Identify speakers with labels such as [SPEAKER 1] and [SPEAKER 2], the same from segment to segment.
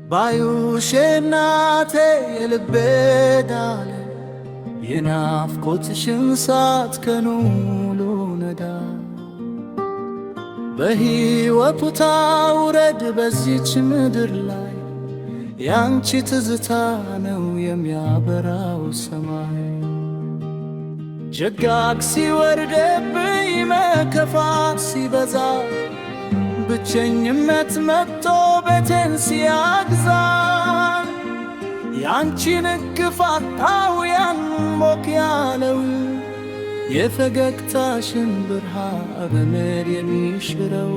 [SPEAKER 1] ባዩሽ እናቴ የልቤ ዳለ የናፍቆትሽን እሳት ቀኑ ሙሉ ነዳ። በሕይወት ውጣ ውረድ በዚች ምድር ላይ ያንቺ ትዝታ ነው የሚያበራው ሰማይ። ጀጋግ ሲወርድብኝ መከፋት ሲበዛ ብቸኝነት መጥቶ ቤቴን ሲያግዛን ያንቺን እቅፍ አጣው ያን ሞቅ ያለው የፈገግታሽን ብርሃን በምድር የሚሽረው።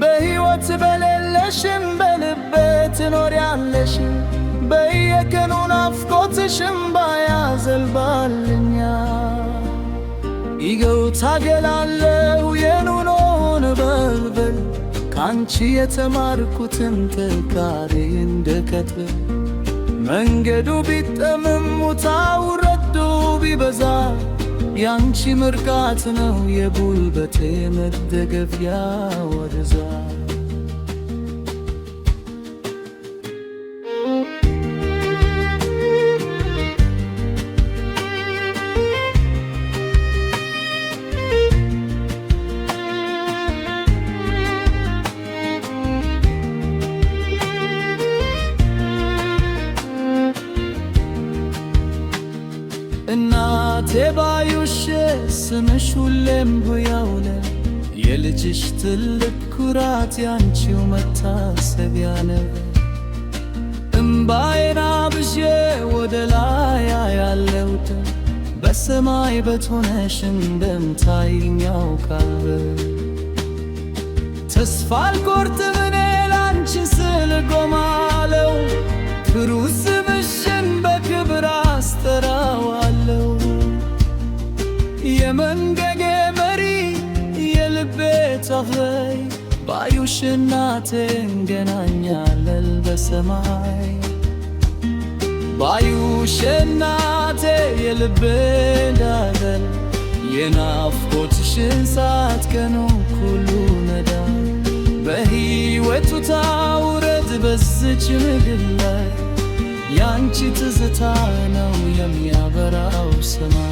[SPEAKER 1] በሕይወት በሌለሽም በልቤ ትኖሪያለሽ በየቀኑ ናፍቆትሽም ባያዘልባልኛል። ይገው ታገላለው የኑሮን በልበል ካንቺ የተማርኩትን ጥንካሬ እንድቀጥል። መንገዱ ቢጠምም ውጣ ውረዱ ቢበዛ ያንቺ ምርቃት ነው የጉልበቴ መደገፊያ ወደዛ። እናቴ ባዩሽ ስምሽ ሁሌም ሕያው ነው። የልጅሽ ትልቅ ኩራት ያንቺው መታሰቢያ ነው። እምባዬን አብዤ ወደ ላይ አያለው በሰማይ በትሆነሽ እንደምታይኝ ያውቃል። ተስፋ አልቆርጥም እኔ ላንቺ ስል ቆማለው ክብሩ ስምሽን በክብር አስጠራዋለው። የመንገዴ መሪ የልቤ ጠፈይ ባዩሽ እናቴ እንገናኛለን በሰማይ። ባዩሽ እናቴ የልቤ ዳገል የናፍቆትሽን እሳት ቀኑ ሁሉ ነዳ። በሕይወት ውጣ ውረድ በዚች ምድር ላይ ያንቺ ትዝታ ነው የሚያበራው ሰማይ።